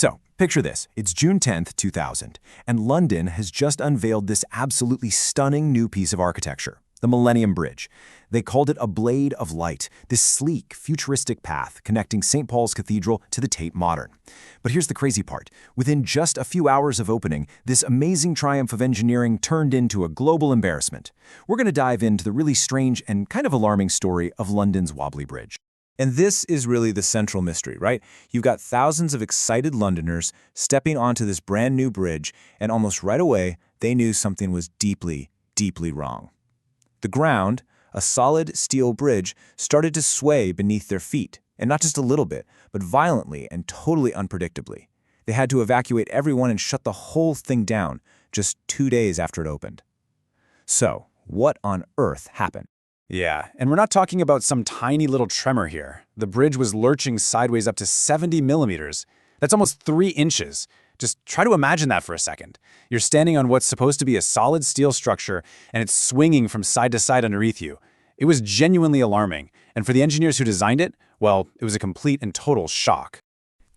So, picture this. It's June 10th, 2000, and London has just unveiled this absolutely stunning new piece of architecture, the Millennium Bridge. They called it a blade of light, this sleek, futuristic path connecting St. Paul's Cathedral to the Tate Modern. But here's the crazy part. Within just a few hours of opening, this amazing triumph of engineering turned into a global embarrassment. We're going to dive into the really strange and kind of alarming story of London's Wobbly Bridge. And this is really the central mystery, right? You've got thousands of excited Londoners stepping onto this brand new bridge, and almost right away, they knew something was deeply, deeply wrong. The ground, a solid steel bridge, started to sway beneath their feet, and not just a little bit, but violently and totally unpredictably. They had to evacuate everyone and shut the whole thing down just 2 days after it opened. So, what on earth happened? Yeah, and we're not talking about some tiny little tremor here. The bridge was lurching sideways up to 70 millimeters. That's almost 3 inches. Just try to imagine that for a second. You're standing on what's supposed to be a solid steel structure, and it's swinging from side to side underneath you. It was genuinely alarming, and for the engineers who designed it, well, it was a complete and total shock.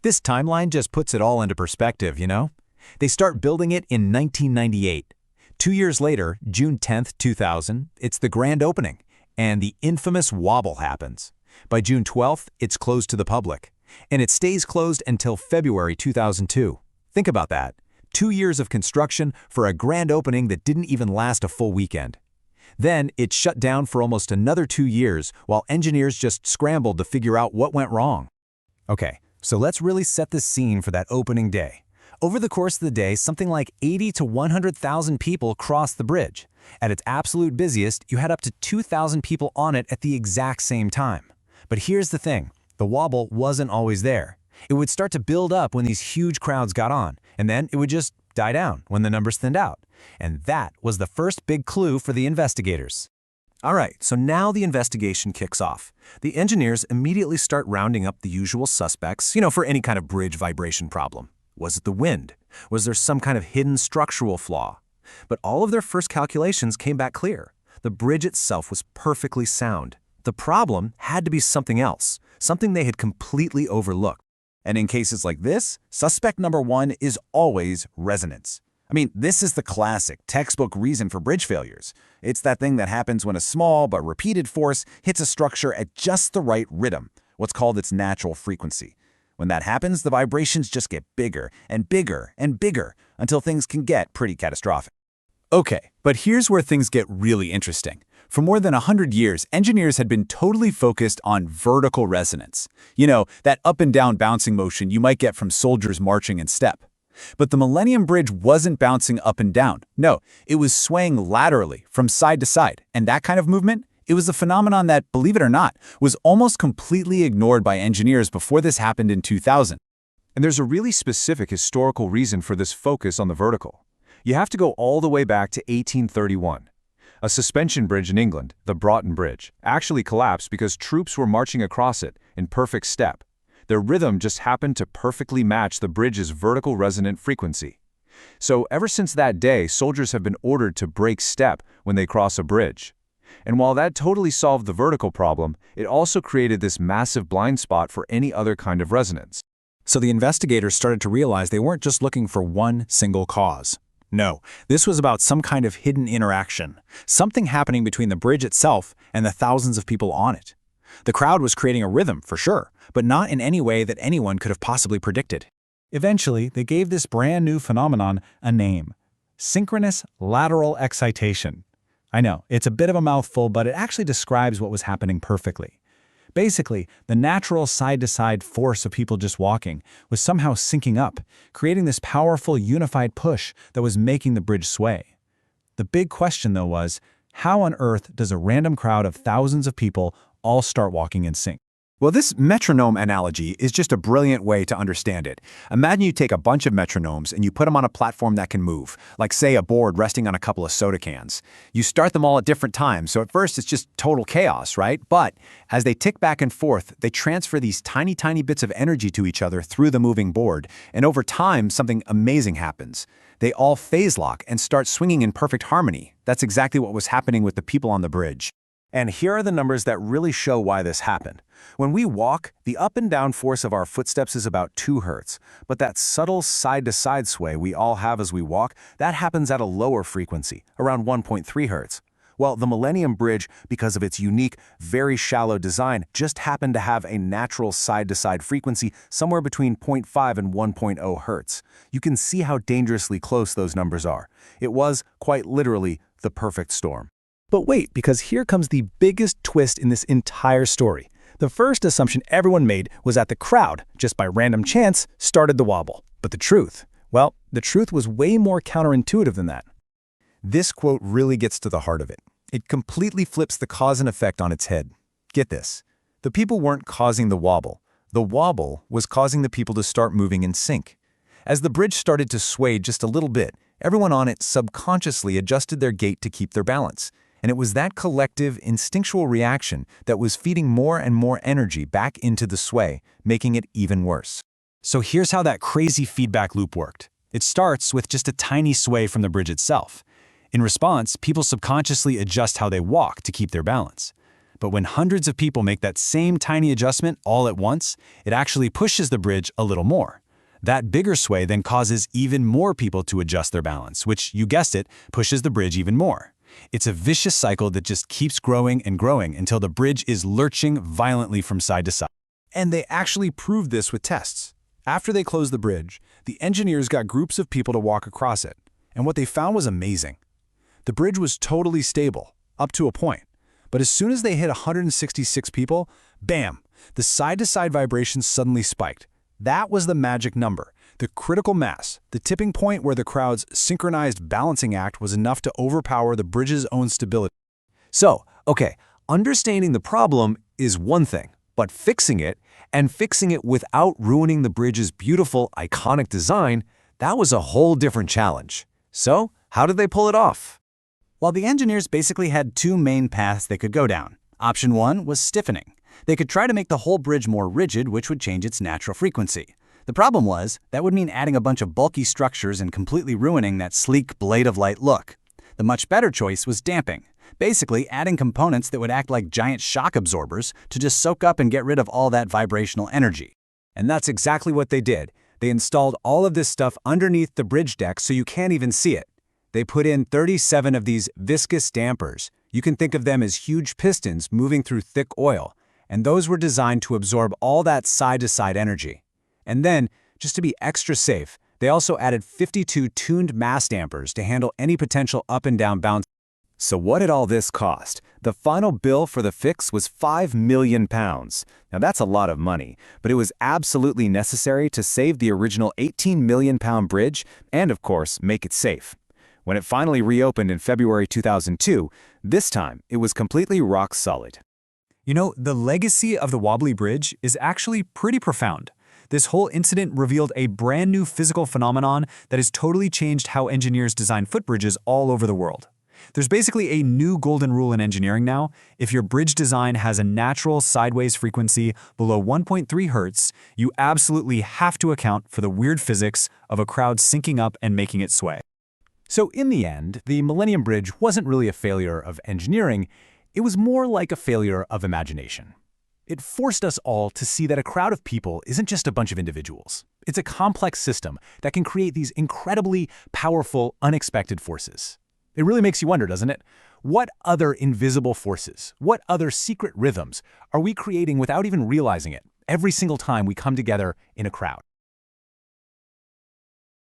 This timeline just puts it all into perspective, you know? They start building it in 1998. 2 years later, June 10th, 2000, it's the grand opening, and the infamous wobble happens. By June 12th, it's closed to the public, and it stays closed until February 2002. Think about that. 2 years of construction for a grand opening that didn't even last a full weekend. Then it shut down for almost another 2 years while engineers just scrambled to figure out what went wrong. Okay, so let's really set the scene for that opening day. Over the course of the day, something like 80 to 100,000 people crossed the bridge. At its absolute busiest, you had up to 2,000 people on it at the exact same time. But here's the thing, the wobble wasn't always there. It would start to build up when these huge crowds got on, and then it would just die down when the numbers thinned out. And that was the first big clue for the investigators. All right, so now the investigation kicks off. The engineers immediately start rounding up the usual suspects, for any kind of bridge vibration problem. Was it the wind? Was there some kind of hidden structural flaw? But all of their first calculations came back clear. The bridge itself was perfectly sound. The problem had to be something else, something they had completely overlooked. And in cases like this, suspect number 1 is always resonance. I mean, this is the classic textbook reason for bridge failures. It's that thing that happens when a small but repeated force hits a structure at just the right rhythm, what's called its natural frequency. When that happens, the vibrations just get bigger and bigger and bigger until things can get pretty catastrophic. Okay, but here's where things get really interesting. For more than 100 years, engineers had been totally focused on vertical resonance. That up and down bouncing motion you might get from soldiers marching in step. But the Millennium Bridge wasn't bouncing up and down. No, it was swaying laterally from side to side. And that kind of movement, it was a phenomenon that, believe it or not, was almost completely ignored by engineers before this happened in 2000. And there's a really specific historical reason for this focus on the vertical. You have to go all the way back to 1831. A suspension bridge in England, the Broughton Bridge, actually collapsed because troops were marching across it in perfect step. Their rhythm just happened to perfectly match the bridge's vertical resonant frequency. So ever since that day, soldiers have been ordered to break step when they cross a bridge. And while that totally solved the vertical problem, it also created this massive blind spot for any other kind of resonance. So the investigators started to realize they weren't just looking for one single cause. No, this was about some kind of hidden interaction, something happening between the bridge itself and the thousands of people on it. The crowd was creating a rhythm, for sure, but not in any way that anyone could have possibly predicted. Eventually, they gave this brand new phenomenon a name: synchronous lateral excitation. I know, it's a bit of a mouthful, but it actually describes what was happening perfectly. Basically, the natural side-to-side force of people just walking was somehow syncing up, creating this powerful unified push that was making the bridge sway. The big question, though, was, how on earth does a random crowd of thousands of people all start walking in sync? Well, this metronome analogy is just a brilliant way to understand it. Imagine you take a bunch of metronomes and you put them on a platform that can move, like say a board resting on a couple of soda cans. You start them all at different times, so at first it's just total chaos, right? But as they tick back and forth, they transfer these tiny, tiny bits of energy to each other through the moving board, and over time, something amazing happens. They all phase lock and start swinging in perfect harmony. That's exactly what was happening with the people on the bridge. And here are the numbers that really show why this happened. When we walk, the up and down force of our footsteps is about 2 Hz, but that subtle side-to-side sway we all have as we walk, that happens at a lower frequency, around 1.3 Hz. Well, the Millennium Bridge, because of its unique, very shallow design, just happened to have a natural side-to-side frequency somewhere between 0.5 and 1.0 Hz. You can see how dangerously close those numbers are. It was, quite literally, the perfect storm. But wait, because here comes the biggest twist in this entire story. The first assumption everyone made was that the crowd, just by random chance, started the wobble. But the truth? Well, the truth was way more counterintuitive than that. This quote really gets to the heart of it. It completely flips the cause and effect on its head. Get this. The people weren't causing the wobble. The wobble was causing the people to start moving in sync. As the bridge started to sway just a little bit, everyone on it subconsciously adjusted their gait to keep their balance. And it was that collective, instinctual reaction that was feeding more and more energy back into the sway, making it even worse. So here's how that crazy feedback loop worked. It starts with just a tiny sway from the bridge itself. In response, people subconsciously adjust how they walk to keep their balance. But when hundreds of people make that same tiny adjustment all at once, it actually pushes the bridge a little more. That bigger sway then causes even more people to adjust their balance, which, you guessed it, pushes the bridge even more. It's a vicious cycle that just keeps growing and growing until the bridge is lurching violently from side to side. And they actually proved this with tests. After they closed the bridge, the engineers got groups of people to walk across it. And what they found was amazing. The bridge was totally stable, up to a point. But as soon as they hit 166 people, bam, the side-to-side vibrations suddenly spiked. That was the magic number, the critical mass, the tipping point where the crowd's synchronized balancing act was enough to overpower the bridge's own stability. So, okay, understanding the problem is one thing, but fixing it, and fixing it without ruining the bridge's beautiful, iconic design, that was a whole different challenge. So, how did they pull it off? Well, the engineers basically had 2 main paths they could go down. Option 1 was stiffening. They could try to make the whole bridge more rigid, which would change its natural frequency. The problem was, that would mean adding a bunch of bulky structures and completely ruining that sleek blade of light look. The much better choice was damping. Basically, adding components that would act like giant shock absorbers to just soak up and get rid of all that vibrational energy. And that's exactly what they did. They installed all of this stuff underneath the bridge deck so you can't even see it. They put in 37 of these viscous dampers. You can think of them as huge pistons moving through thick oil, and those were designed to absorb all that side-to-side energy. And then, just to be extra safe, they also added 52 tuned mass dampers to handle any potential up and down bounce. So what did all this cost? The final bill for the fix was £5 million. Now that's a lot of money, but it was absolutely necessary to save the original £18 million bridge and, of course, make it safe. When it finally reopened in February 2002, this time it was completely rock solid. You know, the legacy of the Wobbly Bridge is actually pretty profound. This whole incident revealed a brand new physical phenomenon that has totally changed how engineers design footbridges all over the world. There's basically a new golden rule in engineering now. If your bridge design has a natural sideways frequency below 1.3 Hz, you absolutely have to account for the weird physics of a crowd syncing up and making it sway. So in the end, the Millennium Bridge wasn't really a failure of engineering. It was more like a failure of imagination. It forced us all to see that a crowd of people isn't just a bunch of individuals. It's a complex system that can create these incredibly powerful, unexpected forces. It really makes you wonder, doesn't it? What other invisible forces, what other secret rhythms are we creating without even realizing it every single time we come together in a crowd?